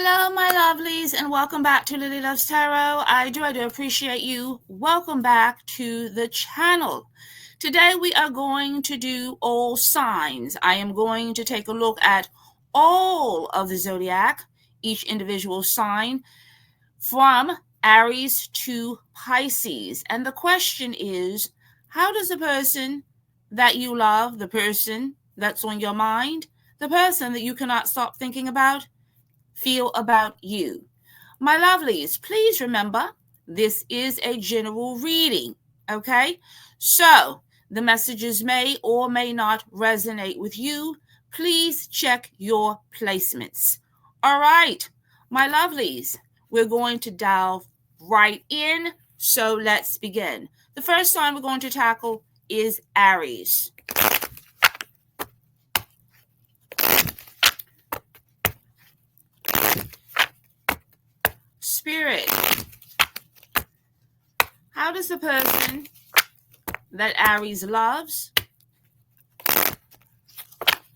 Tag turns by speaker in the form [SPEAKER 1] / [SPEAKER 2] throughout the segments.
[SPEAKER 1] Hello, my lovelies, and welcome back to Lilly Loves Tarot. I do appreciate you. Welcome back to the channel. Today we are going to do all signs. I am going to take a look at all of the zodiac, each individual sign, from Aries to Pisces. And the question is, how does the person that you love, the person that's on your mind, the person that you cannot stop thinking about, feel about you? My lovelies, please remember, this is a general reading, okay? So the messages may or may not resonate with you. Please check your placements. All right, my lovelies, we're going to dive right in. So let's begin. The first sign we're going to tackle is Aries. Spirit, how does the person that Aries loves,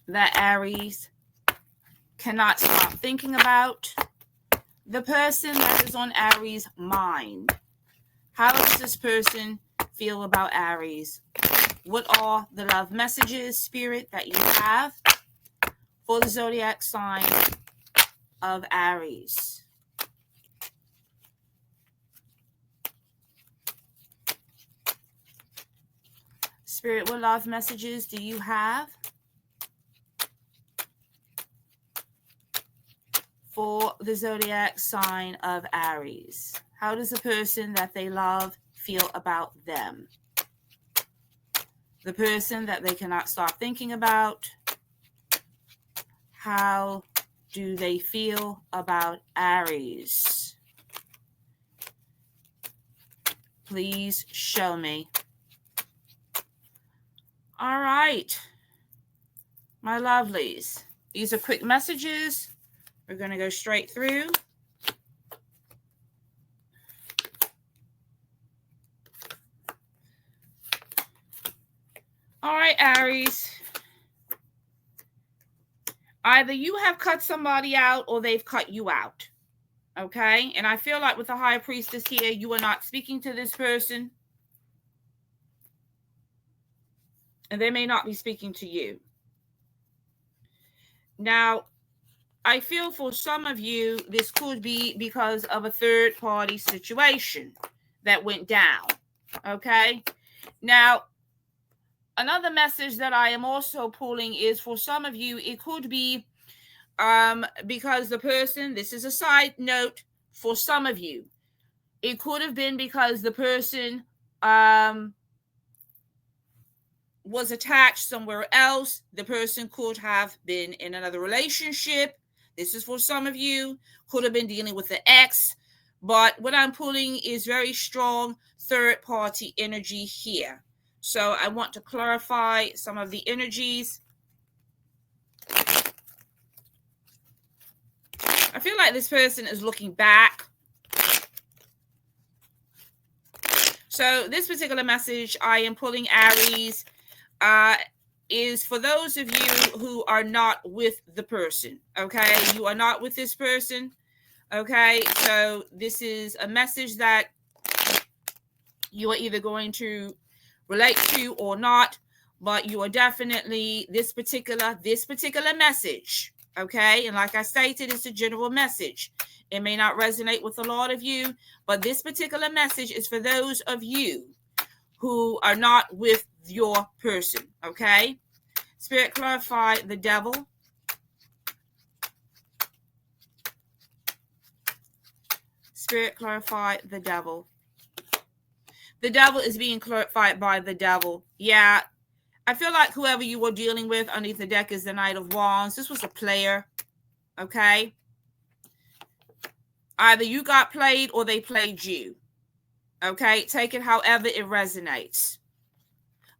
[SPEAKER 1] that Aries cannot stop thinking about, the person that is on Aries' mind, how does this person feel about Aries? What are the love messages, Spirit, that you have for the zodiac sign of Aries? Spirit, what love messages do you have for the zodiac sign of Aries? How does the person that they love feel about them? The person that they cannot stop thinking about, how do they feel about Aries? Please show me. All right, my lovelies, these are quick messages. We're going to go straight through. All right, Aries. Either you have cut somebody out or they've cut you out. Okay? And I feel like with the High Priestess here, you are not speaking to this person. And they may not be speaking to you. Now, I feel for some of you, this could be because of a third-party situation that went down. Okay? Now, another message that I am also pulling is for some of you, it could be because the person, this is a side note for some of you, it could have been because the person was attached somewhere else. The person could have been in another relationship. This is for some of you. Could have been dealing with the ex. But what I'm pulling is very strong third-party energy here. So I want to clarify some of the energies. I feel like this person is looking back. So this particular message I am pulling, Aries, is for those of you who are not with the person. Okay, you are not with this person. Okay, so this is a message that you are either going to relate to or not, but you are definitely this particular message. Okay, and like I stated, it's a general message. It may not resonate with a lot of you, but this particular message is for those of you who are not with your person. Okay, Spirit, clarify the devil. Spirit, clarify the devil. The devil is being clarified by the devil. Yeah, I feel like whoever you were dealing with underneath the deck is the Knight of Wands. This was a player. Okay, either you got played or they played you. Okay, take it however it resonates.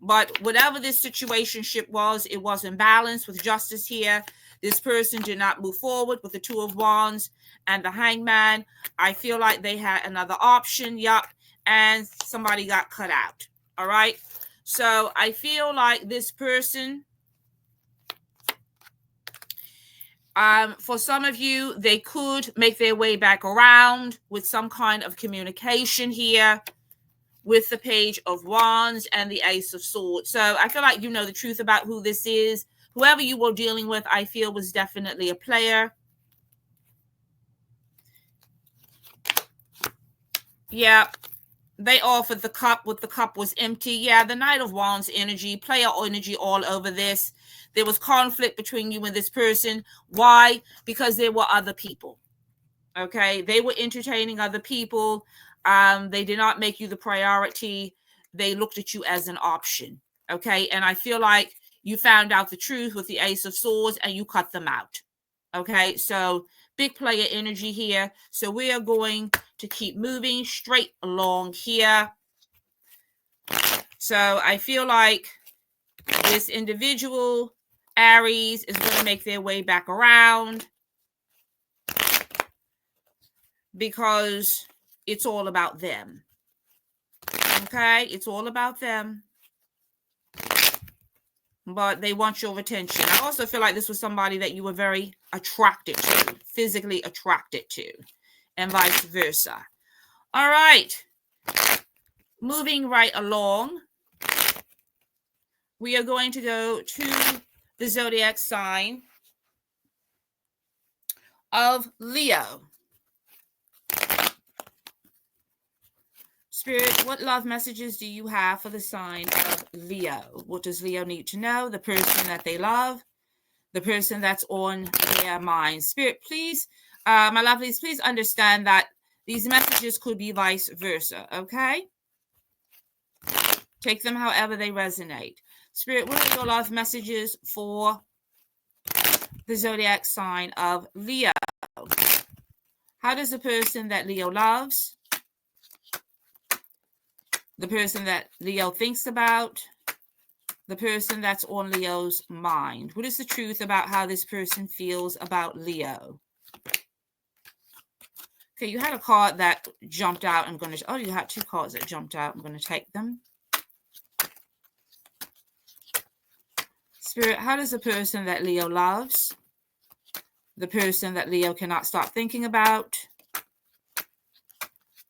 [SPEAKER 1] But whatever this situationship was, it wasn't balanced with justice here. This person did not move forward with the Two of Wands and the Hangman. I feel like they had another option. Yup. And somebody got cut out. All right. So I feel like this person For some of you, they could make their way back around with some kind of communication here with the Page of Wands and the Ace of Swords. So I feel like you know the truth about who this is. Whoever you were dealing with, I feel, was definitely a player. Yeah, they offered the cup, but the cup was empty. Yeah, the Knight of Wands energy, player energy all over this. There was conflict between you and this person. Why? Because there were other people. Okay, they were entertaining other people. They did not make you the priority. They looked at you as an option. Okay, and I feel like you found out the truth with the Ace of Swords and you cut them out. Okay, so big player energy here. So we are going to keep moving straight along here. So I feel like this individual, Aries, is going to make their way back around because it's all about them. Okay, it's all about them. But they want your attention. I also feel like this was somebody that you were very attracted to, physically attracted to, and vice versa. All right. Moving right along, we are going to go to the zodiac sign of Leo. Spirit, what love messages do you have for the sign of Leo? What does Leo need to know? The person that they love, the person that's on their mind. Spirit, please, my lovelies, please understand that these messages could be vice versa, okay? Take them however they resonate. Spirit, what are your love messages for the zodiac sign of Leo? How does the person that Leo loves, the person that Leo thinks about, the person that's on Leo's mind, what is the truth about how this person feels about Leo? Okay, you had a card that jumped out. I'm going to, oh, you had two cards that jumped out. I'm going to take them. Spirit, how does the person that Leo loves, the person that Leo cannot stop thinking about,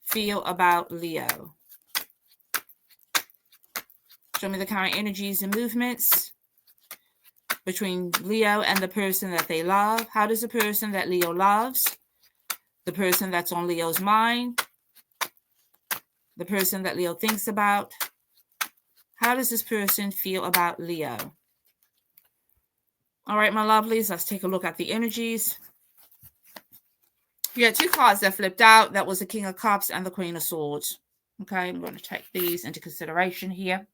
[SPEAKER 1] feel about Leo? Show me the current energies and movements between Leo and the person that they love. How does the person that Leo loves, the person that's on Leo's mind, the person that Leo thinks about, how does this person feel about Leo? All right, my lovelies, let's take a look at the energies. You had two cards that flipped out. That was the King of Cups and the Queen of Swords. Okay, I'm going to take these into consideration here.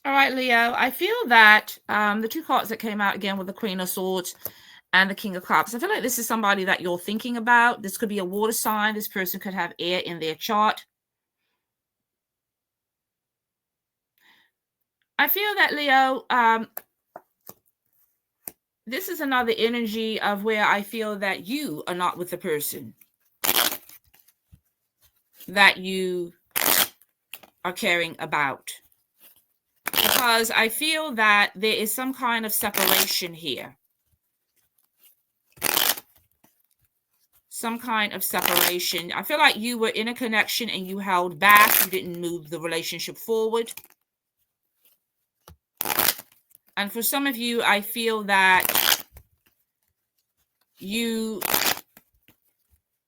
[SPEAKER 1] All right, Leo, I feel that the two cards that came out again with the Queen of Swords and the King of Cups, I feel like this is somebody that you're thinking about. This could be a water sign. This person could have air in their chart. I feel that, Leo, this is another energy of where I feel that you are not with the person that you are caring about. Because I feel that there is some kind of separation here. Some kind of separation. I feel like you were in a connection and you held back. You didn't move the relationship forward. And for some of you, I feel that you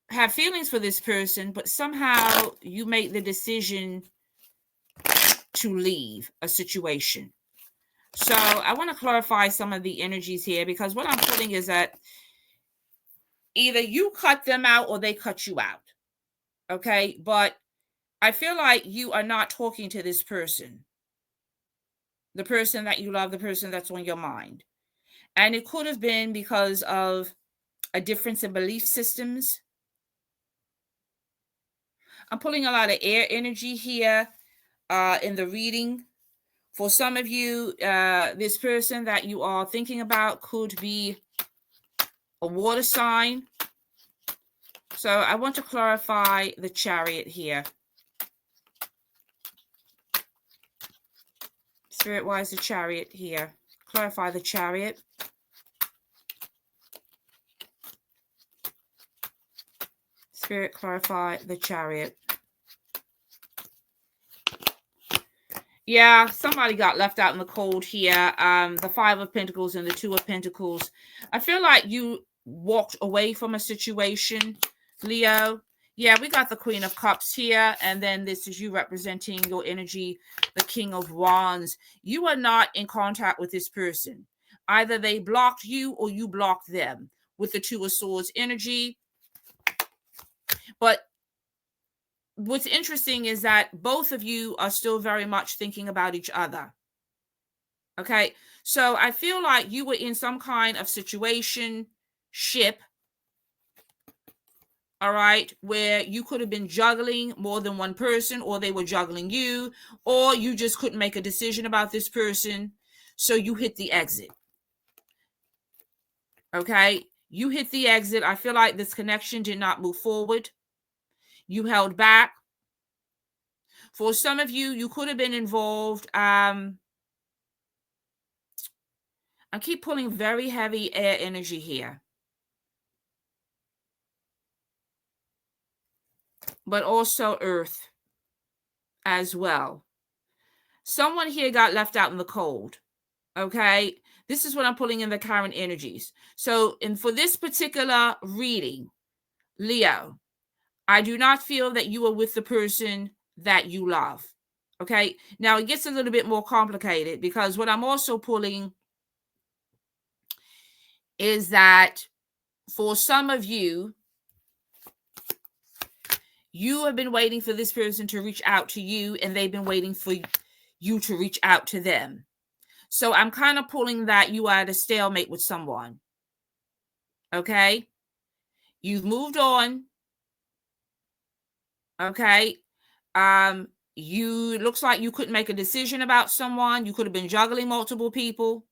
[SPEAKER 1] have feelings for this person, but somehow you make the decision to leave a situation. So I want to clarify some of the energies here, because what I'm putting is that either you cut them out or they cut you out. Okay, but I feel like you are not talking to this person, the person that you love, the person that's on your mind. And it could have been because of a difference in belief systems. I'm pulling a lot of air energy here in the reading. For some of you, this person that you are thinking about could be a water sign. So I want to clarify the Chariot here. Spirit, why is the Chariot here? Clarify the Chariot. Spirit, clarify the Chariot. Yeah, somebody got left out in the cold here. The Five of Pentacles and the Two of Pentacles. I feel like you walked away from a situation, Leo. Yeah, we got the Queen of Cups here, and then this is you representing your energy, the King of Wands. You are not in contact with this person. Either they blocked you or you blocked them with the Two of Swords energy. But what's interesting is that both of you are still very much thinking about each other. Okay, so I feel like you were in some kind of situation, all right, where you could have been juggling more than one person, or they were juggling you, or you just couldn't make a decision about this person, so you hit the exit. Okay, you hit the exit. I feel like this connection did not move forward. You held back. For some of you, you could have been involved. I keep pulling very heavy air energy here, but also earth as well. Someone here got left out in the cold. Okay, this is what I'm pulling in the current energies. So, and for this particular reading, Leo, I do not feel that you are with the person that you love. Okay, now it gets a little bit more complicated, because what I'm also pulling is that for some of you, you have been waiting for this person to reach out to you, and they've been waiting for you to reach out to them. So I'm kind of pulling that you are at a stalemate with someone. Okay, you've moved on. Okay, you looks like you couldn't make a decision about someone. You could have been juggling multiple people.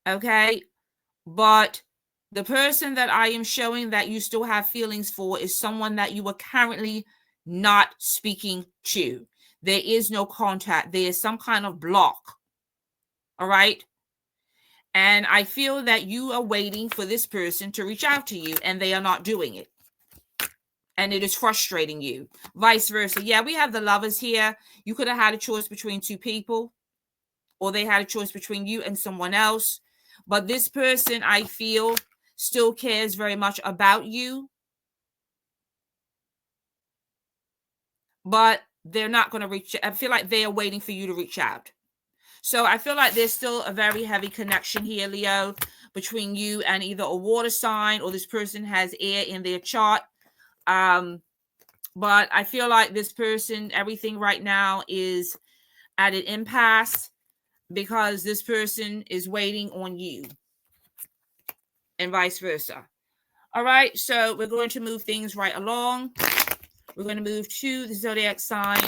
[SPEAKER 1] Okay, but the person that I am showing that you still have feelings for is someone that you are currently not speaking to. There is no contact. There is some kind of block. All right. And I feel that you are waiting for this person to reach out to you, and they are not doing it. And it is frustrating you. Vice versa. Yeah, we have the Lovers here. You could have had a choice between two people, or they had a choice between you and someone else. But this person, I feel, still cares very much about you. But they're not going to reach. I feel like they are waiting for you to reach out. So I feel like there's still a very heavy connection here, Leo, between you and either a water sign, or this person has air in their chart. But I feel like this person, everything right now is at an impasse, because this person is waiting on you, and vice versa. All right, so we're going to move things right along. We're going to move to the zodiac sign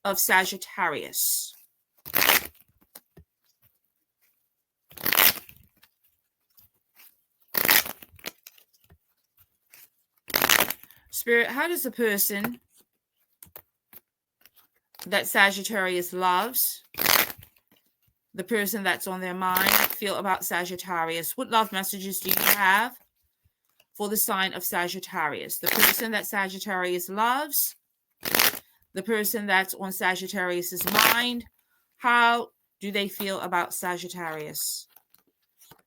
[SPEAKER 1] of Sagittarius. Spirit, how does the person that Sagittarius loves, the person that's on their mind, feel about Sagittarius? What love messages do you have for the sign of Sagittarius? The person that Sagittarius loves, the person that's on Sagittarius's mind, how do they feel about Sagittarius?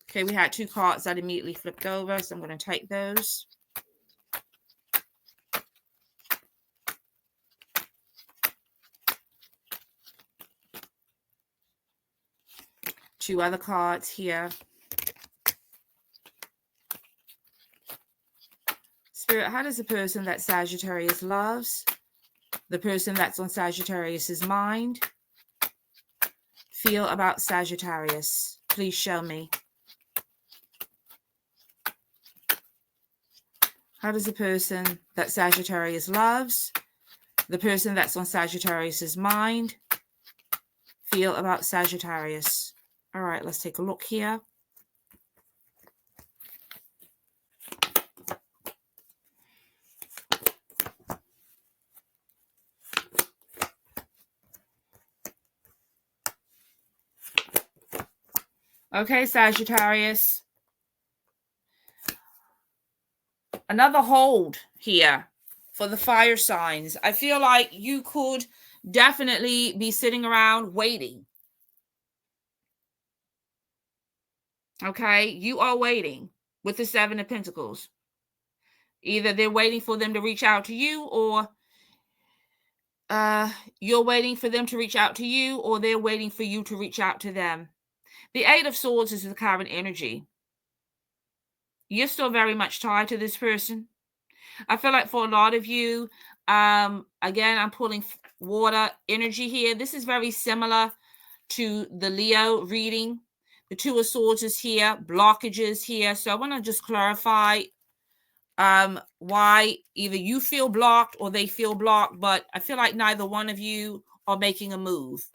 [SPEAKER 1] Okay, we had two cards that immediately flipped over, so I'm going to take those. Two other cards here. Spirit, how does the person that Sagittarius loves, the person that's on Sagittarius's mind, feel about Sagittarius? Please show me. How does the person that Sagittarius loves, the person that's on Sagittarius's mind, feel about Sagittarius. All right, let's take a look here. Okay, Sagittarius. Another hold here for the fire signs. I feel like you could definitely be sitting around waiting. Okay, you are waiting with the Seven of Pentacles. Either they're waiting for them to reach out to you, or you're waiting for them to reach out to you, or they're waiting for you to reach out to them. The Eight of Swords is the current energy. You're still very much tied to this person. I feel like for a lot of you, again, I'm pulling water energy here. This is very similar to the Leo reading. The Two of Swords is here, blockages here. So I want to just clarify why either you feel blocked or they feel blocked, but I feel like neither one of you are making a move.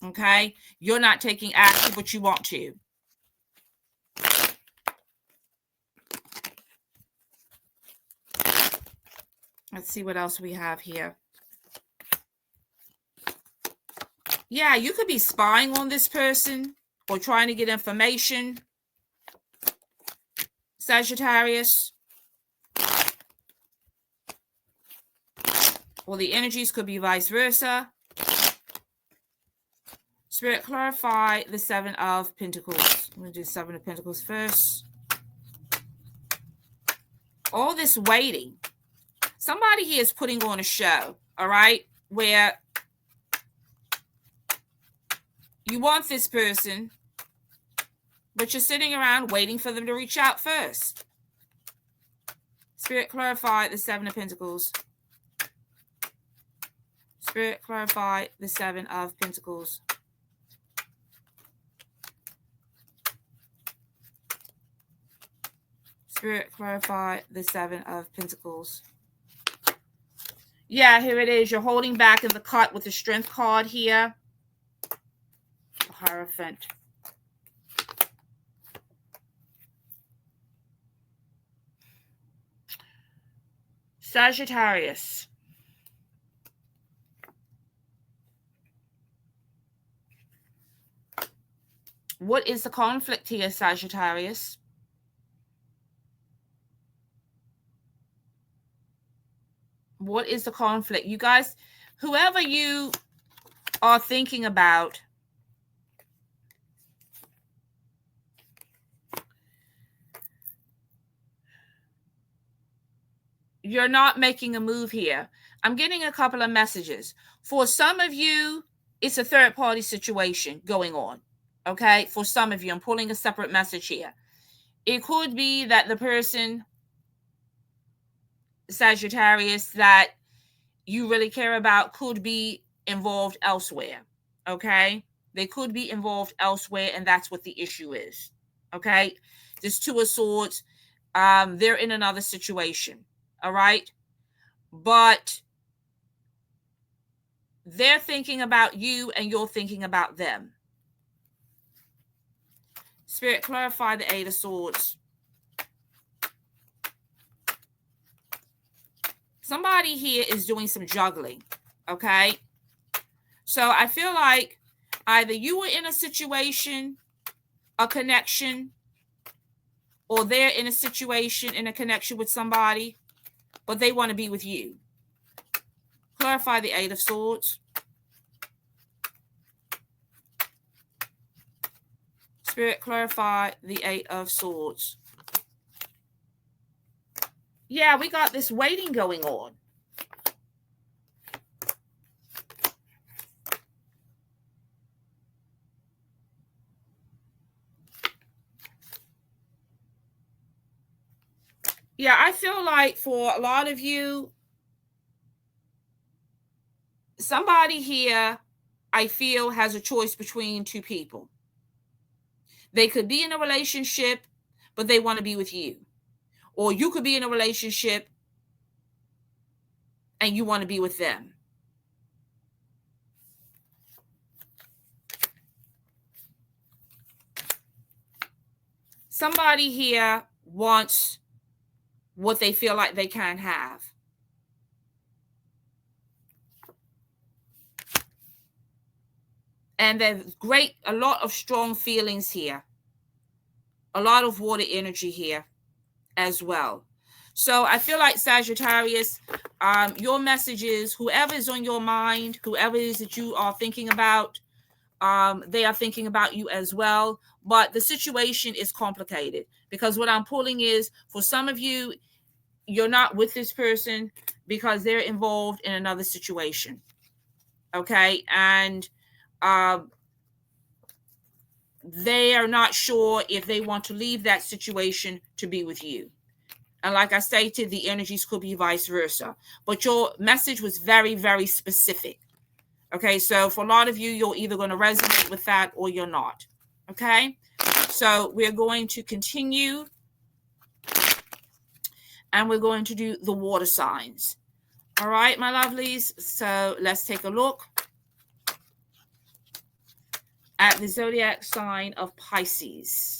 [SPEAKER 1] Okay? You're not taking action, but you want to. Let's see what else we have here. Yeah, you could be spying on this person or trying to get information, Sagittarius. Or the energies could be vice versa. Spirit, clarify the Seven of Pentacles. I'm going to do Seven of Pentacles first. All this waiting. Somebody here is putting on a show, all right, where you want this person, but you're sitting around waiting for them to reach out first. Spirit, clarify the Seven of Pentacles. Spirit, clarify the Seven of Pentacles. Spirit, clarify the Seven of Pentacles. Yeah, here it is. You're holding back in the cut with the Strength card here. Hierophant. Sagittarius. What is the conflict here, Sagittarius? What is the conflict? You guys, whoever you are thinking about, you're not making a move here. I'm getting a couple of messages. For some of you, it's a third-party situation going on. Okay? For some of you, I'm pulling a separate message here. It could be that the person, Sagittarius, that you really care about could be involved elsewhere. Okay? They could be involved elsewhere, and that's what the issue is. Okay? This Two of Swords, they're in another situation. All right? But they're thinking about you and you're thinking about them. Spirit, clarify the Eight of Swords. Somebody here is doing some juggling, okay? So I feel like either you were in a situation, a connection, or they're in a situation, in a connection with somebody, but they want to be with you. Clarify the Eight of Swords. Spirit, clarify the Eight of Swords. Yeah, we got this waiting going on. Yeah, I feel like for a lot of you, somebody here, I feel, has a choice between two people. They could be in a relationship, but they want to be with you. Or you could be in a relationship and you want to be with them. somebody here wants what they feel like they can't have. And there's a lot of strong feelings here. A lot of water energy here as well. So I feel like Sagittarius, your message is whoever is on your mind, whoever it is that you are thinking about, they are thinking about you as well. But the situation is complicated because what I'm pulling is for some of you, you're not with this person because they're involved in another situation. Okay. And they are not sure if they want to leave that situation to be with you. And like I stated, the energies could be vice versa. But your message was very, very specific. Okay, so for a lot of you, you're either going to resonate with that or you're not. Okay, so we're going to continue. And we're going to do the water signs. All right, my lovelies. So let's take a look at the zodiac sign of Pisces.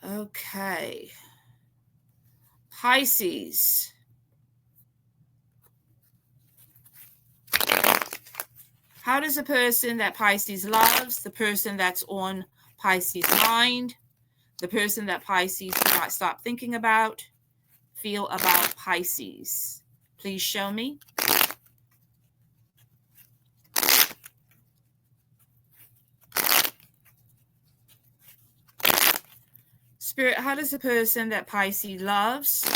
[SPEAKER 1] Okay. Pisces. How does a person that Pisces loves, the person that's on Pisces' mind, the person that Pisces cannot stop thinking about, feel about Pisces? Please show me. Spirit, how does the person that Pisces loves,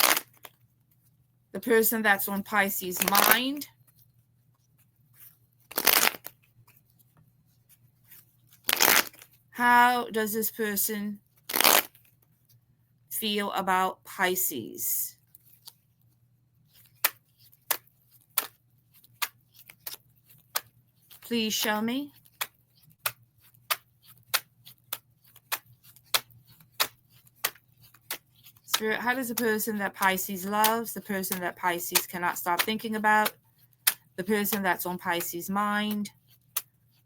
[SPEAKER 1] the person that's on Pisces' mind, how does this person feel about Pisces? Please show me. Spirit, how does the person that Pisces loves, the person that Pisces cannot stop thinking about, the person that's on Pisces' mind,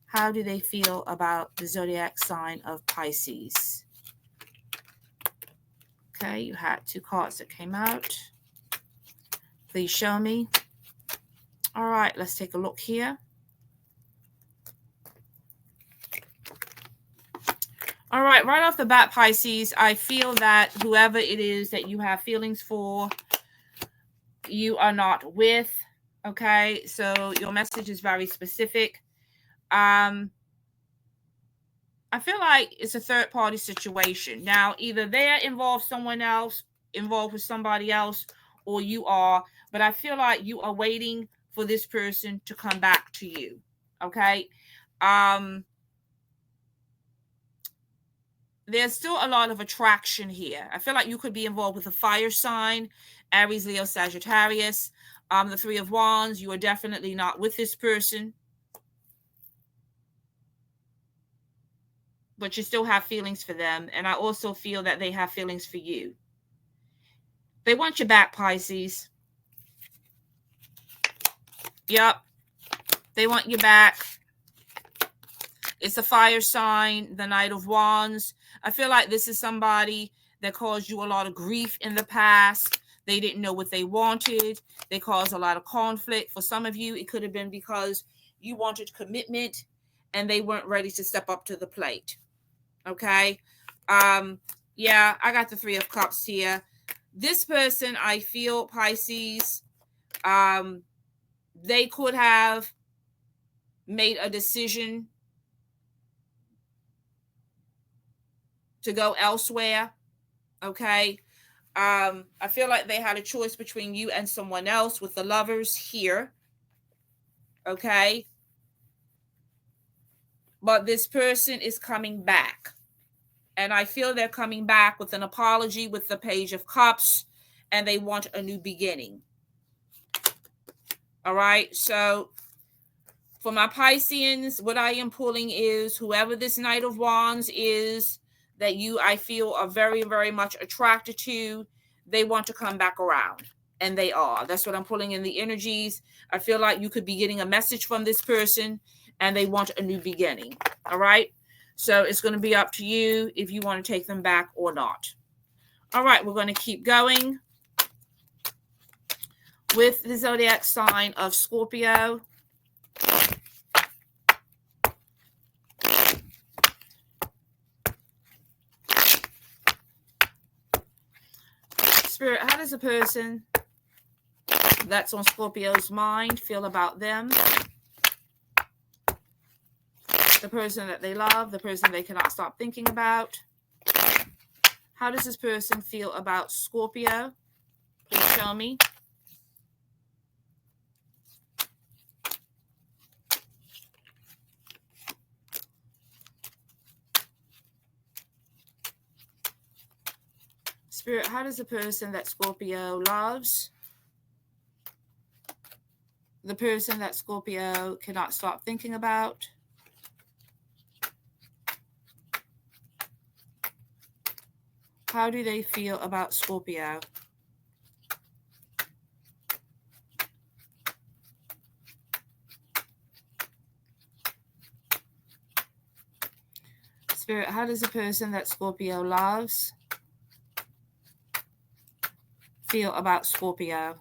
[SPEAKER 1] how do they feel about the zodiac sign of Pisces? Okay, you had 2 cards that came out. Please show me. All right, let's take a look here. All right, right off the bat, Pisces, I feel that whoever it is that you have feelings for, you are not with. Okay, so your message is very specific. I feel like it's a third-party situation. Now, either they're involved with somebody else, or you are. But I feel like you are waiting for this person to come back to you. Okay. There's still a lot of attraction here. I feel like you could be involved with a fire sign, Aries, Leo, Sagittarius. The 3 of Wands, you are definitely not with this person. But you still have feelings for them. And I also feel that they have feelings for you. They want you back, Pisces. Yep. They want you back. It's a fire sign, the Knight of Wands. I feel like this is somebody that caused you a lot of grief in the past. They didn't know what they wanted. They caused a lot of conflict. For some of you, it could have been because you wanted commitment and they weren't ready to step up to the plate. Okay. Yeah, I got the 3 of Cups here. This person, I feel, Pisces, they could have made a decision to go elsewhere. Okay. I feel like they had a choice between you and someone else with the Lovers here. Okay. But this person is coming back. And I feel they're coming back with an apology with the Page of Cups, and they want a new beginning. All right. So for my Pisceans, what I am pulling is whoever this Knight of Wands is that you, I feel, are very, very much attracted to, they want to come back around. And they are. That's what I'm pulling in the energies. I feel like you could be getting a message from this person and they want a new beginning. All right. So it's going to be up to you if you want to take them back or not. All right. We're going to keep going with the zodiac sign of Scorpio. Spirit, how does a person that's on Scorpio's mind feel about them? The person that they love, the person they cannot stop thinking about. How does this person feel about Scorpio? Please show me. Spirit, how does the person that Scorpio loves, the person that Scorpio cannot stop thinking about, how do they feel about Scorpio? Spirit, how does the person that Scorpio loves feel about Scorpio?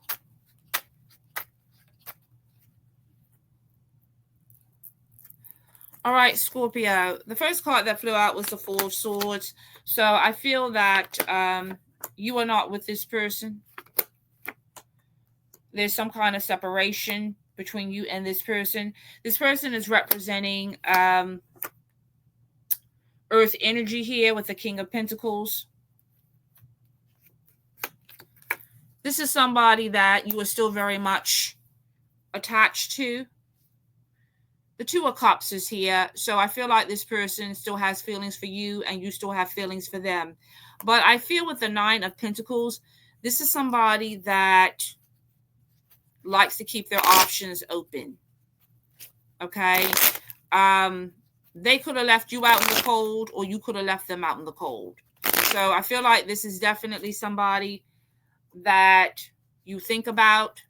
[SPEAKER 1] All right, Scorpio. The first card that flew out was the Four of Swords. So I feel that you are not with this person. There's some kind of separation between you and this person. This person is representing Earth energy here with the King of Pentacles. This is somebody that you are still very much attached to. The Two of Cups is here. So I feel like this person still has feelings for you and you still have feelings for them. But I feel with the Nine of Pentacles, this is somebody that likes to keep their options open. Okay? They could have left you out in the cold or you could have left them out in the cold. So I feel like this is definitely somebody that you think about,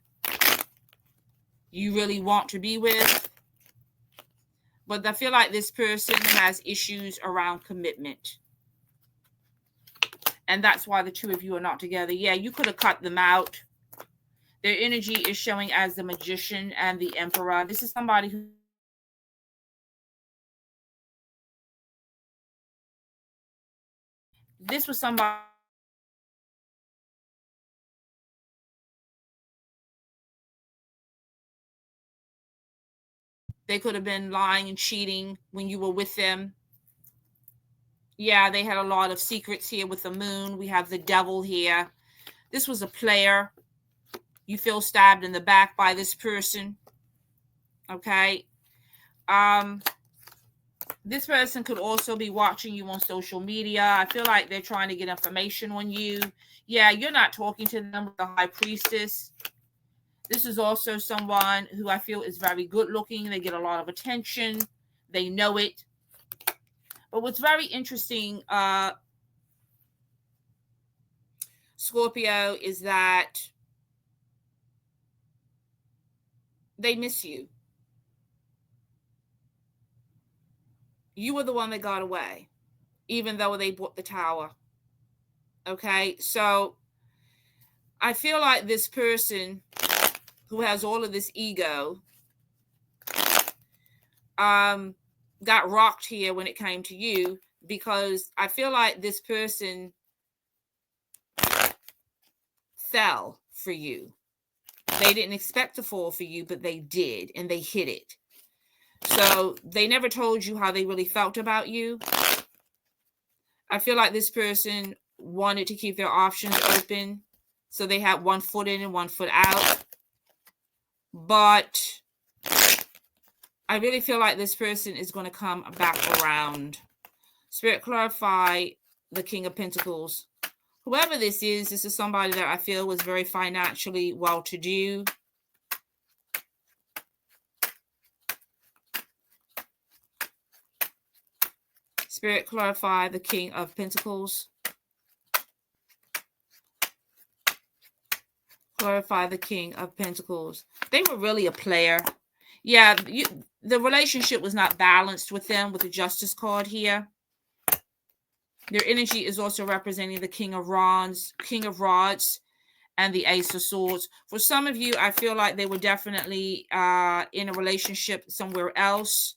[SPEAKER 1] you really want to be with. But I feel like this person has issues around commitment. And that's why the two of you are not together. Yeah, you could have cut them out. Their energy is showing as the Magician and the Emperor. This is somebody who... This was somebody... They could have been lying and cheating when you were with them. Yeah, they had a lot of secrets here with the Moon. We have the Devil here. This was a player. You feel stabbed in the back by this person. Okay. This person could also be watching you on social media. I feel like they're trying to get information on you. Yeah, you're not talking to them with the High Priestess. This is also someone who I feel is very good looking. They get a lot of attention. They know it. But what's very interesting, Scorpio, is that they miss you. You were the one that got away, even though they bought the tower. Okay, so I feel like this person who has all of this ego got rocked here when it came to you, because I feel like this person fell for you. They didn't expect to fall for you, but they did, and they hit it. So they never told you how they really felt about you. I feel like this person wanted to keep their options open, so they had one foot in and one foot out. But I really feel like this person is going to come back around. Spirit, clarify the King of Pentacles. Whoever this is somebody that I feel was very financially well-to-do. Spirit, clarify the King of Pentacles. Clarify the King of Pentacles. They were really a player. Yeah, the relationship was not balanced with them with the Justice card here. Their energy is also representing the King of Rods, and the Ace of Swords. For some of you, I feel like they were definitely in a relationship somewhere else.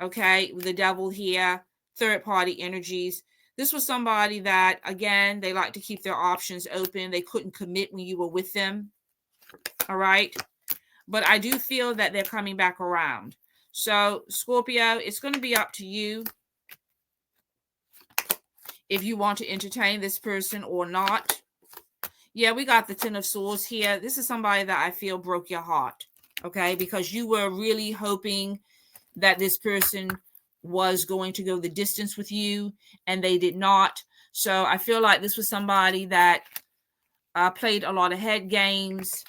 [SPEAKER 1] Okay, with the Devil here, third-party energies. This was somebody that, again, they like to keep their options open. They couldn't commit when you were with them. All right. But I do feel that they're coming back around. So, Scorpio, it's going to be up to you if you want to entertain this person or not. Yeah, we got the Ten of Swords here. This is somebody that I feel broke your heart. Okay, because you were really hoping that this person was going to go the distance with you, and they did not. So I feel like this was somebody that played a lot of head games.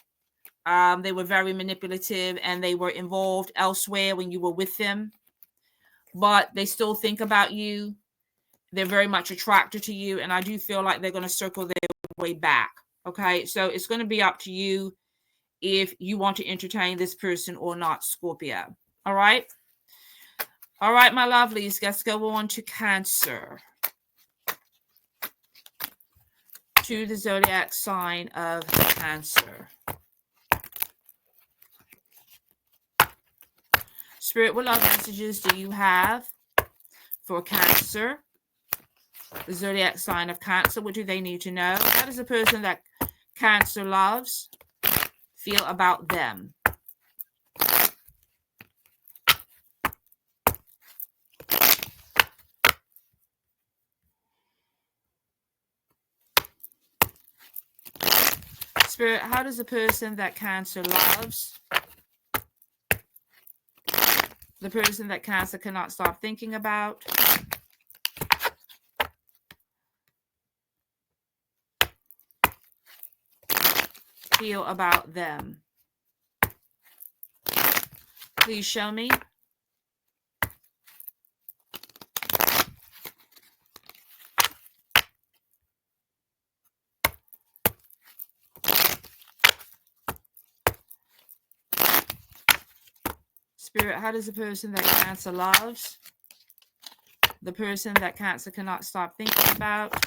[SPEAKER 1] They were very manipulative, and they were involved elsewhere when you were with them. But they still think about you. They're very much attracted to you, and I do feel like they're going to circle their way back. Okay, so it's going to be up to you if you want to entertain this person or not, Scorpio. All right? All right, my lovelies, let's go on to Cancer. To the zodiac sign of Cancer. Spirit, what love messages do you have for Cancer? The zodiac sign of Cancer. What do they need to know? How does the person that Cancer loves feel about them? Spirit, how does the person that Cancer loves, the person that Cancer cannot stop thinking about, feel about them? Please show me. Spirit, how does the person that Cancer loves, the person that Cancer cannot stop thinking about,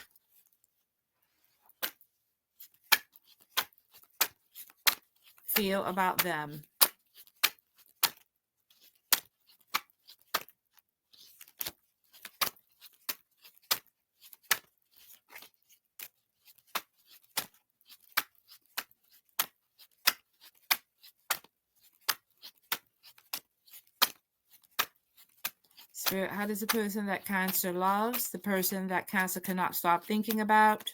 [SPEAKER 1] feel about them? Spirit, how does the person that Cancer loves, the person that Cancer cannot stop thinking about,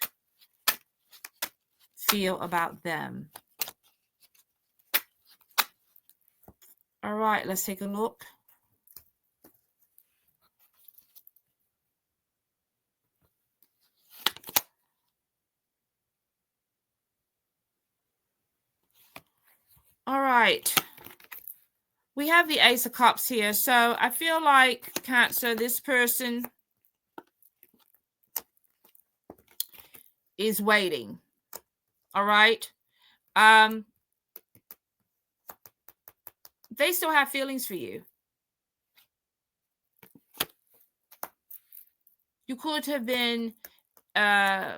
[SPEAKER 1] feel about them? All right, let's take a look. All right. We have the Ace of Cups here. So I feel like Cancer, this person is waiting. All right. They still have feelings for you. You could have been in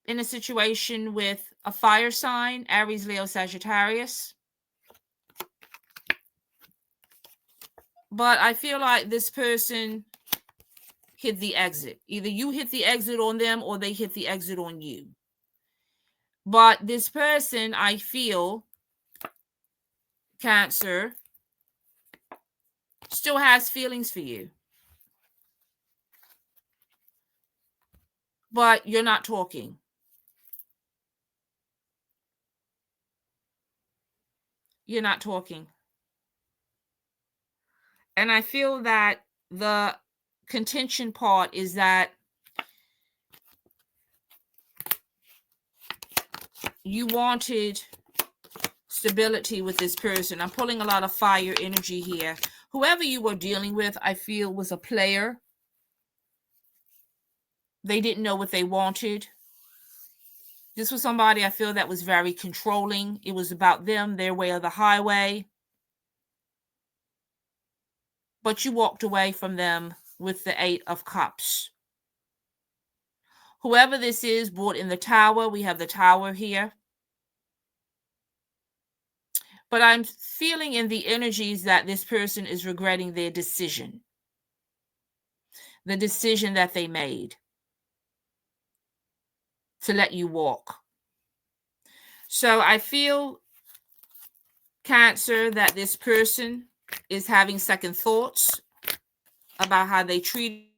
[SPEAKER 1] a situation with a fire sign, Aries, Leo, Sagittarius. But I feel like this person hit the exit. Either you hit the exit on them or they hit the exit on you. But this person, I feel, Cancer, still has feelings for you. But you're not talking. You're not talking. And I feel that the contention part is that you wanted stability with this person. I'm pulling a lot of fire energy here. Whoever you were dealing with, I feel, was a player. They didn't know what they wanted. This was somebody I feel that was very controlling. It was about them, their way or the highway. But you walked away from them with the 8 of Cups. Whoever this is brought in the Tower. We have the Tower here. But I'm feeling in the energies that this person is regretting their decision. The decision that they made to let you walk. So I feel, Cancer, that this person is having second thoughts about how they treat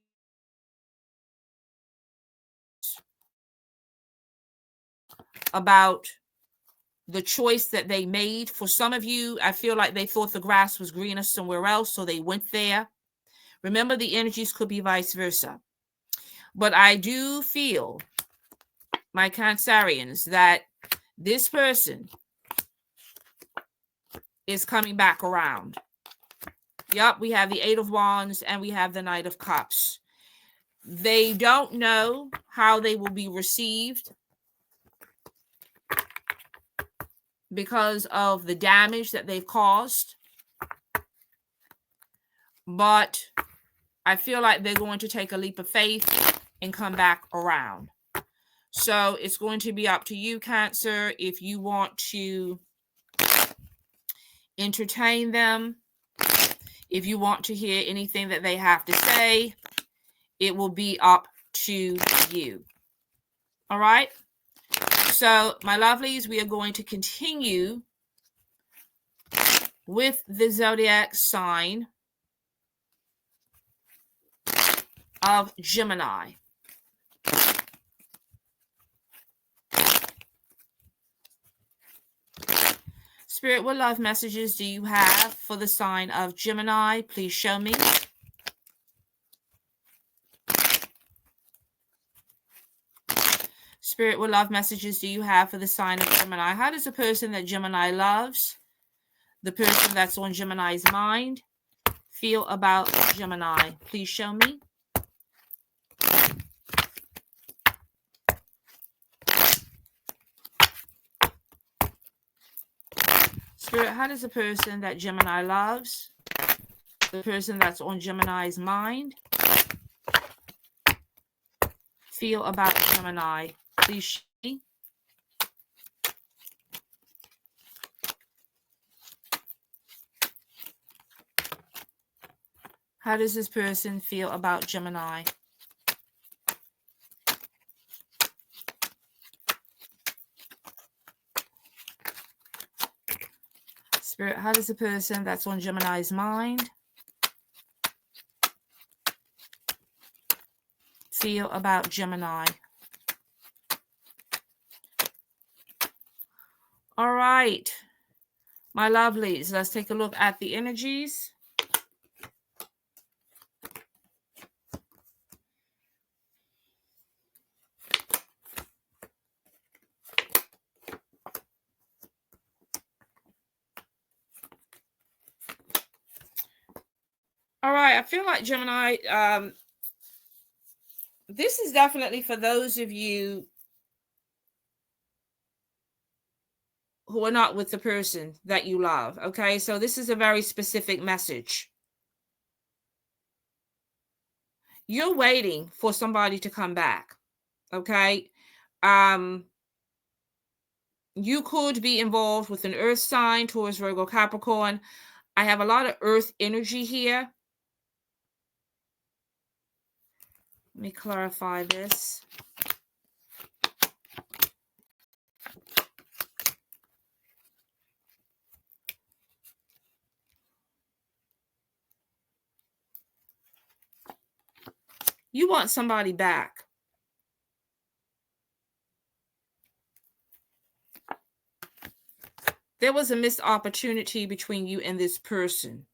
[SPEAKER 1] about the choice that they made. For some of you, I feel like they thought the grass was greener somewhere else, so they went there. Remember, the energies could be vice versa. But I do feel, my Cancerians, that this person is coming back around. Yep, we have the 8 of Wands and we have the Knight of Cups. They don't know how they will be received because of the damage that they've caused. But I feel like they're going to take a leap of faith and come back around. So it's going to be up to you, Cancer, if you want to entertain them, if you want to hear anything that they have to say. It will be up to you. All right? So, my lovelies, we are going to continue with the zodiac sign of Gemini. Spirit, what love messages do you have for the sign of Gemini? Please show me. Spirit, what love messages do you have for the sign of Gemini? How does the person that Gemini loves, the person that's on Gemini's mind, feel about Gemini? Please show me. Spirit, how does the person that Gemini loves, the person that's on Gemini's mind, feel about Gemini? Please show me. How does this person feel about Gemini? Spirit, how does the person that's on Gemini's mind feel about Gemini? All right, my lovelies, let's take a look at the energies. All right, I feel like Gemini, this is definitely for those of you who are not with the person that you love, okay? So this is a very specific message. You're waiting for somebody to come back, okay? You could be involved with an earth sign, Taurus, Virgo, Capricorn. I have a lot of earth energy here. Let me clarify this. You want somebody back. There was a missed opportunity between you and this person.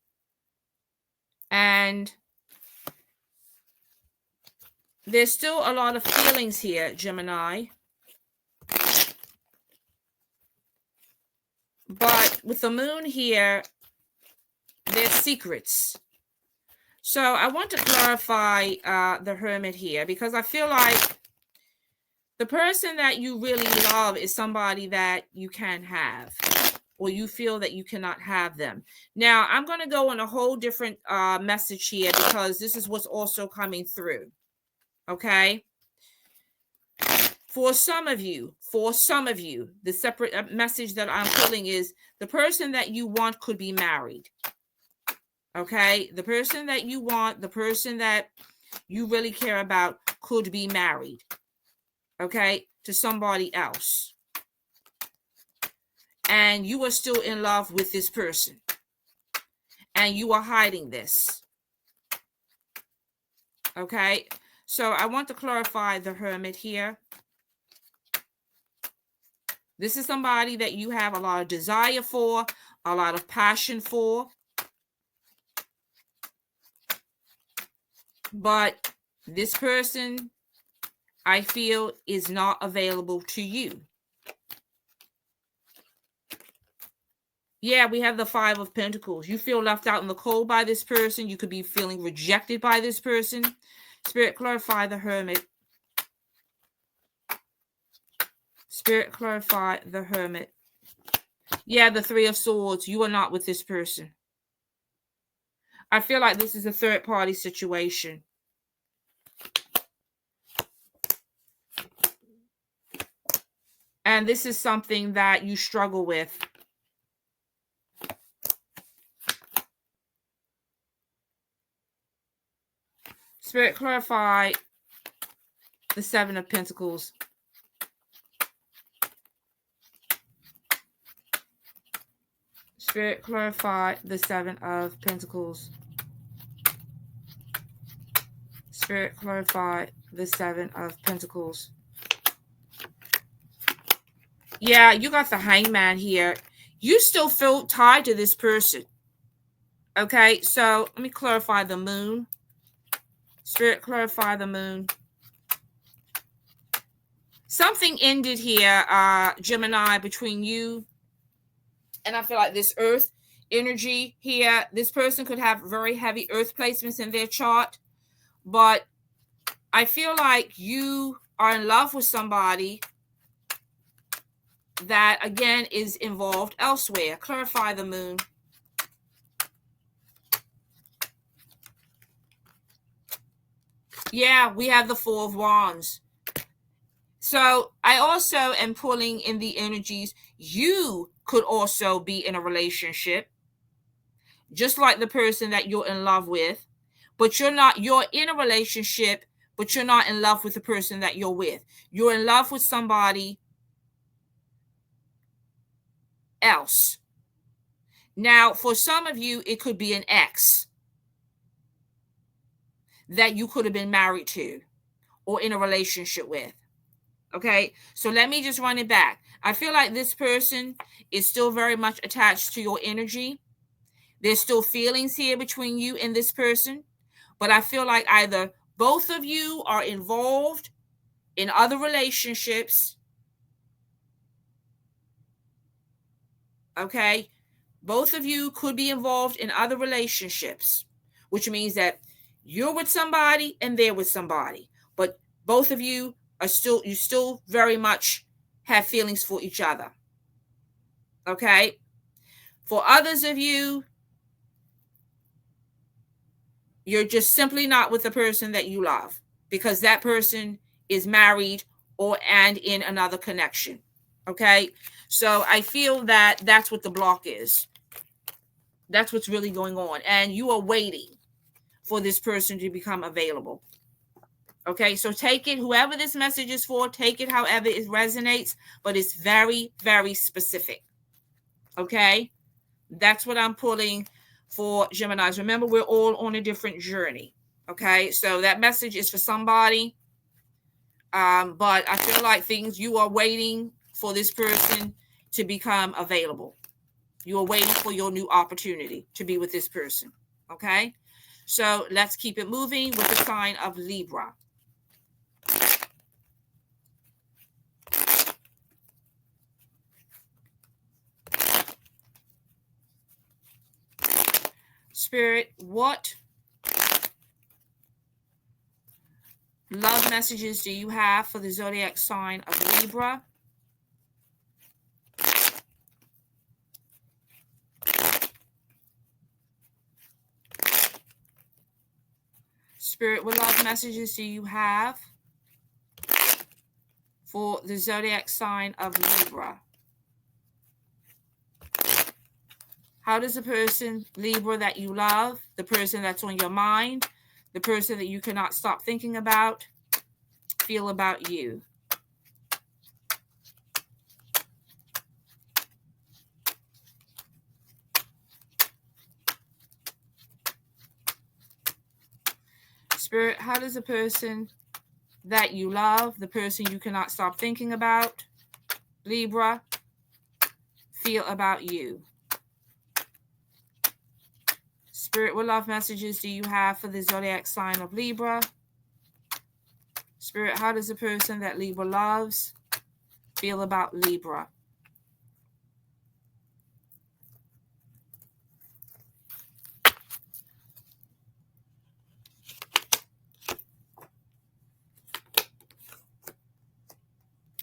[SPEAKER 1] And there's still a lot of feelings here, Gemini. But with the moon here, there's secrets. So I want to clarify the Hermit here, because I feel like The person that you really love is somebody that you can have, or you feel that you cannot have them. Now, I'm going to go on a whole different message here, because this is what's also coming through. Okay? For some of you, the separate message that I'm pulling is the person that you want could be married. Okay? The person that you want, the person that you really care about could be married. Okay? To somebody else. And you are still in love with this person. And you are hiding this. Okay? So I want to clarify the Hermit here. This is somebody that you have a lot of desire for, a lot of passion for. But this person, I feel, is not available to you. Yeah, we have the Five of Pentacles. You feel left out in the cold by this person. You could be feeling rejected by this person. Spirit, clarify the Hermit. Spirit, clarify the Hermit. Yeah, the Three of Swords. You are not with this person. I feel like this is a third-party situation. And this is something that you struggle with. Spirit, clarify the Seven of Pentacles. Spirit, clarify the Seven of Pentacles. Spirit, clarify the Seven of Pentacles. Yeah, you got the Hangman here. You still feel tied to this person. Okay, so let me clarify the Moon. Spirit, clarify the Moon. Something ended here, Gemini, between you. And I feel like this Earth energy here, this person could have very heavy Earth placements in their chart. But I feel like you are in love with somebody that, again, is involved elsewhere. Clarify the Moon. Yeah, we have the Four of Wands. So I also am pulling in the energies. You could also be in a relationship, just like the person that you're in love with, but you're in a relationship, but you're not in love with the person that you're with. You're in love with somebody else. Now, for some of you, it could be an ex that you could have been married to or in a relationship with. Okay, so let me just run it back. I feel like this person is still very much attached to your energy. There's still feelings here between you and this person, but I feel like either both of you are involved in other relationships. Okay, both of you could be involved in other relationships, which means that you're with somebody and they're with somebody, but both of you you still very much have feelings for each other. Okay, for others of you, you're just simply not with the person that you love because that person is married and in another connection. Okay, so I feel that that's what the block is. That's what's really going on, and you are waiting for this person to become available. Okay, so take it, whoever this message is for, take it however it resonates, but it's very, very specific. Okay, that's what I'm pulling for Geminis. Remember, we're all on a different journey. Okay, so that message is for somebody, but I feel like you are waiting for this person to become available. You are waiting for your new opportunity to be with this person. Okay, so let's keep it moving with the sign of Libra. Spirit, what love messages do you have for the zodiac sign of Libra? Spirit, what love messages do you have for the zodiac sign of Libra? How does the person, Libra, that you love, the person that's on your mind, the person that you cannot stop thinking about, feel about you? Spirit, how does the person that you love, the person you cannot stop thinking about, Libra, feel about you? Spirit, what love messages do you have for the zodiac sign of Libra? Spirit, how does the person that Libra loves feel about Libra?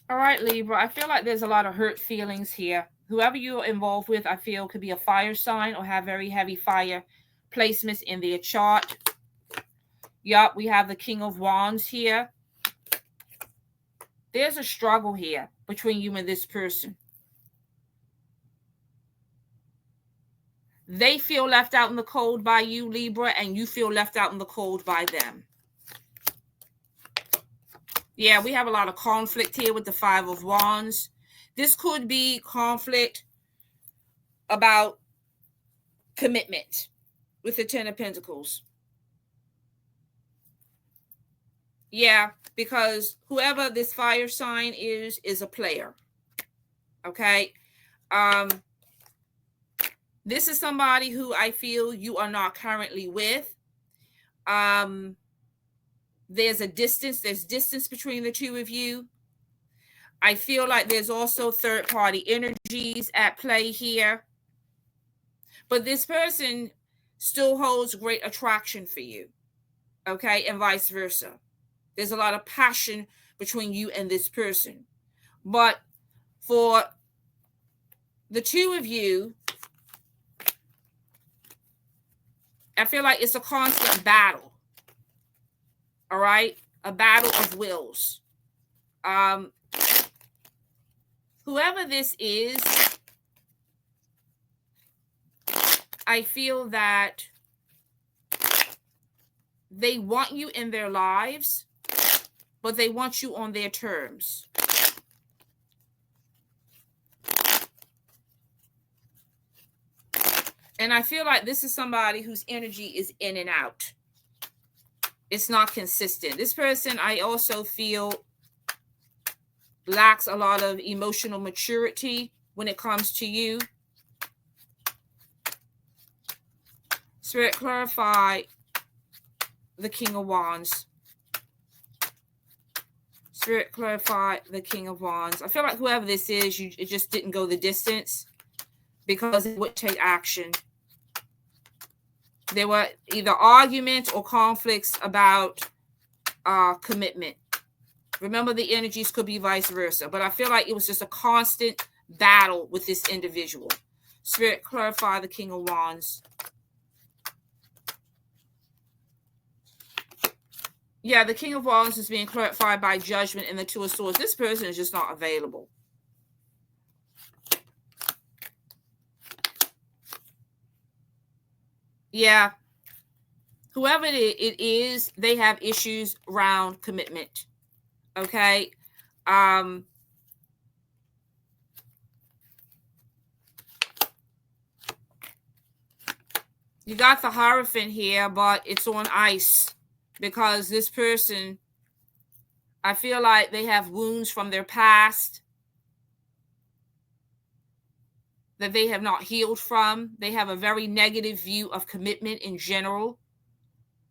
[SPEAKER 1] All right, Libra, I feel like there's a lot of hurt feelings here. Whoever you're involved with, I feel, could be a fire sign or have very heavy fire placements in their chart. Yup, we have the King of Wands here. There's a struggle here between you and this person. They feel left out in the cold by you, Libra, and you feel left out in the cold by them. Yeah, we have a lot of conflict here with the Five of Wands. This could be conflict about commitment with the Ten of Pentacles. Yeah, because whoever this fire sign is a player. Okay? This is somebody who I feel you are not currently with. There's a distance. There's distance between the two of you. I feel like there's also third-party energies at play here. But this person still holds great attraction for you. Okay? And vice versa. There's a lot of passion between you and this person. But for the two of you, I feel like it's a constant battle. All right? A battle of wills. Whoever this is, I feel that they want you in their lives, but they want you on their terms. And I feel like this is somebody whose energy is in and out. It's not consistent. This person, I also feel, lacks a lot of emotional maturity when it comes to you. Spirit, clarify the King of Wands. Spirit, clarify the King of Wands. I feel like whoever this is, it just didn't go the distance because it would take action. There were either arguments or conflicts about commitment. Remember, the energies could be vice versa. But I feel like it was just a constant battle with this individual. Spirit, clarify the King of Wands. Yeah, the King of Wands is being clarified by judgment and the Two of Swords. This person is just not available. Yeah. Whoever it is, they have issues around commitment. Okay? You got the Hierophant here, but it's on ice because this person, I feel like they have wounds from their past that they have not healed from. They have a very negative view of commitment in general,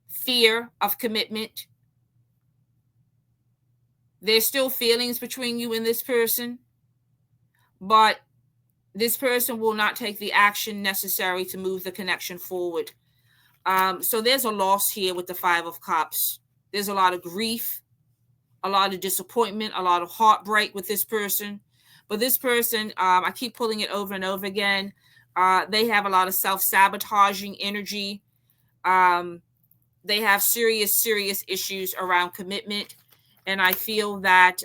[SPEAKER 1] fear of commitment. There's still feelings between you and this person, but this person will not take the action necessary to move the connection forward. So there's a loss here with the Five of Cups. There's a lot of grief. a lot of disappointment, a lot of heartbreak with this person. But this person, I keep pulling it over and over again. They have a lot of self-sabotaging energy. They have serious issues around commitment. And I feel that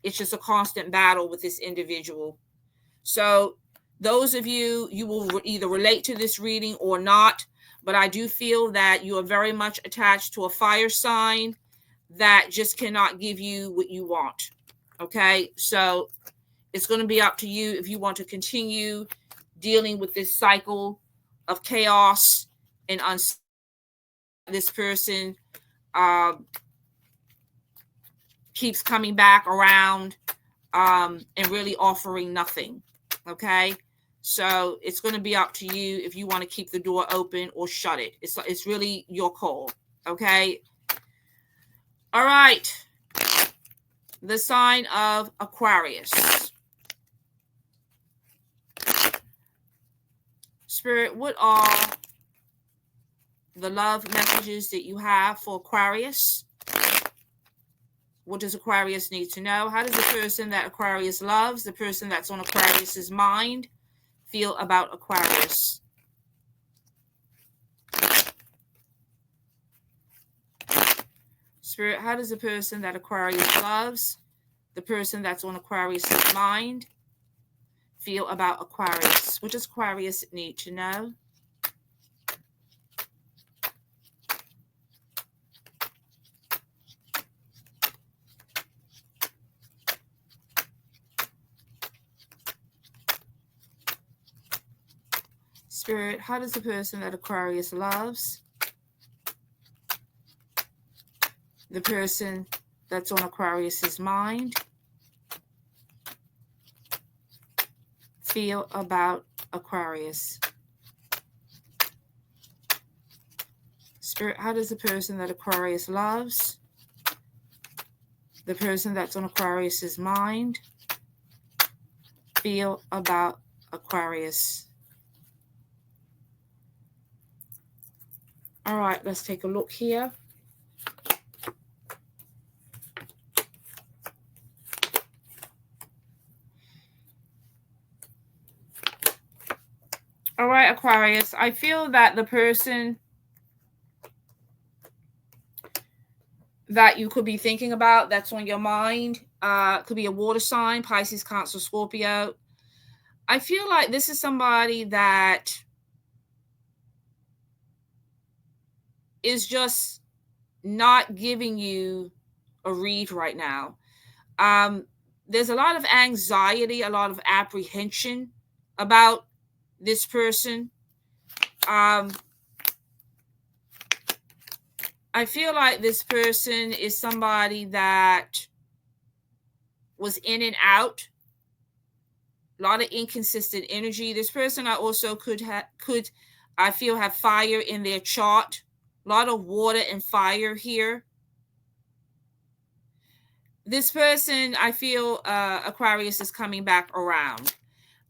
[SPEAKER 1] it's just a constant battle with this individual. So those of you, you will either relate to this reading or not. But I do feel that you are very much attached to a fire sign that just cannot give you what you want. Okay, so it's going to be up to you if you want to continue dealing with this cycle of chaos and uncertainty. This person keeps coming back around and really offering nothing. Okay, so it's going to be up to you if you want to keep the door open or shut it. It's really your call. Okay. All right. The sign of Aquarius. Spirit, what are the love messages that you have for Aquarius? What does Aquarius need to know? How does the person that Aquarius loves, the person that's on Aquarius's mind, feel about Aquarius? Spirit, how does the person that Aquarius loves, the person that's on Aquarius's mind, feel about Aquarius? What does Aquarius need to know? Spirit, how does the person that Aquarius loves, the person that's on Aquarius's mind, feel about Aquarius? Spirit, how does the person that Aquarius loves, the person that's on Aquarius's mind, feel about Aquarius? All right, let's take a look here. All right, Aquarius, I feel that the person that you could be thinking about, that's on your mind, could be a water sign, Pisces, Cancer, Scorpio. I feel like this is somebody that is just not giving you a read right now. There's a lot of anxiety, a lot of apprehension about this person. I feel like this person is somebody that was in and out, a lot of inconsistent energy. This person I also could I feel have fire in their chart, a lot of water and fire here. This person, I feel Aquarius is coming back around.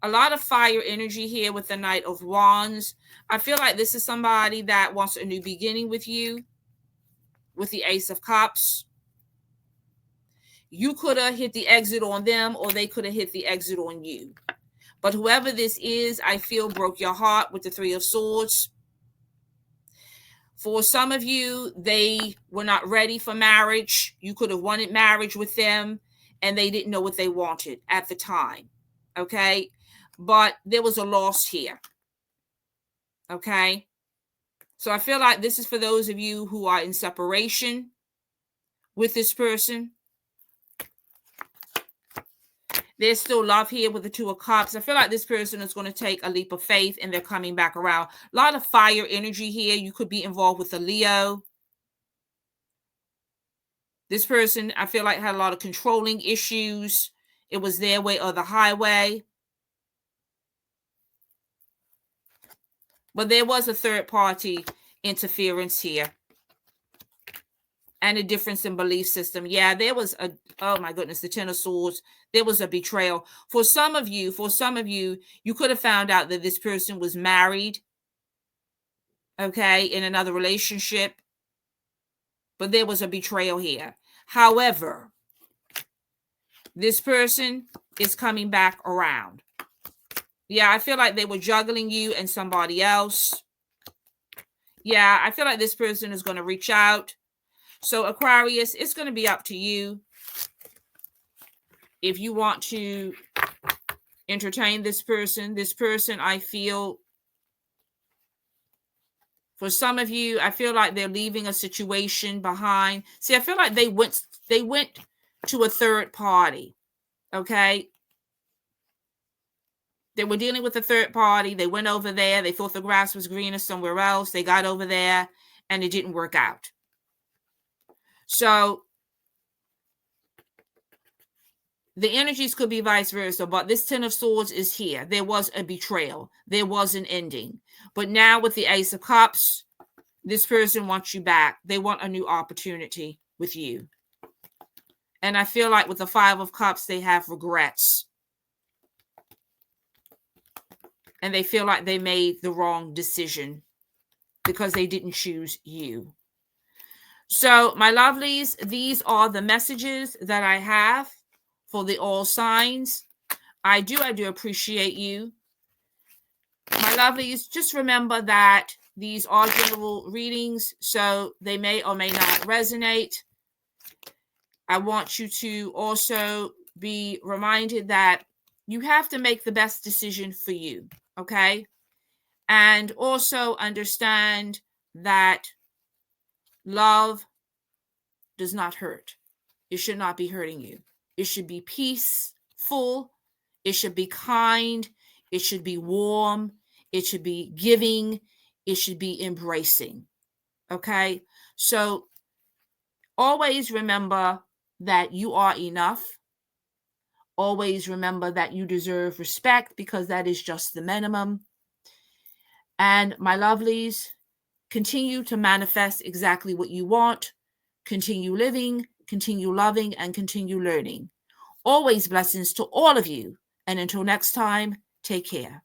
[SPEAKER 1] A lot of fire energy here with the Knight of Wands. I feel like this is somebody that wants a new beginning with you, with the Ace of Cups. You could have hit the exit on them, or they could have hit the exit on you. But whoever this is, I feel broke your heart with the Three of Swords. For some of you, they were not ready for marriage. You could have wanted marriage with them, and they didn't know what they wanted at the time. Okay? But there was a loss here. Okay? So I feel like this is for those of you who are in separation with this person. There's still love here with the Two of Cups. I feel like this person is going to take a leap of faith and they're coming back around. A lot of fire energy here. You could be involved with a Leo. This person, I feel like, had a lot of controlling issues. It was their way or the highway. But there was a third party interference here. And a difference in belief system. Yeah, there was a, oh my goodness, the Ten of Swords. There was a betrayal. For some of you, you could have found out that this person was married, okay, in another relationship. But there was a betrayal here. However, this person is coming back around. Yeah, I feel like they were juggling you and somebody else. Yeah, I feel like this person is going to reach out. So Aquarius, it's going to be up to you if you want to entertain this person. This person, I feel, for some of you, I feel like they're leaving a situation behind. See, I feel like they went to a third party. Okay. They were dealing with a third party. They went over there. They thought the grass was greener somewhere else. They got over there and it didn't work out. So the energies could be vice versa, but this Ten of Swords is here. There was a betrayal. There was an ending. But now with the Ace of Cups, this person wants you back. They want a new opportunity with you. And I feel like with the Five of Cups, they have regrets. And they feel like they made the wrong decision because they didn't choose you. So, my lovelies, these are the messages that I have for the all signs. I do appreciate you. My lovelies, just remember that these are general readings, so they may or may not resonate. I want you to also be reminded that you have to make the best decision for you, okay? And also understand that love does not hurt. It should not be hurting you. It should be peaceful. It should be kind. It should be warm. It should be giving. It should be embracing. Okay? So always remember that you are enough. Always remember that you deserve respect because that is just the minimum. And my lovelies, continue to manifest exactly what you want. Continue living, continue loving, and continue learning. Always blessings to all of you. And until next time, take care.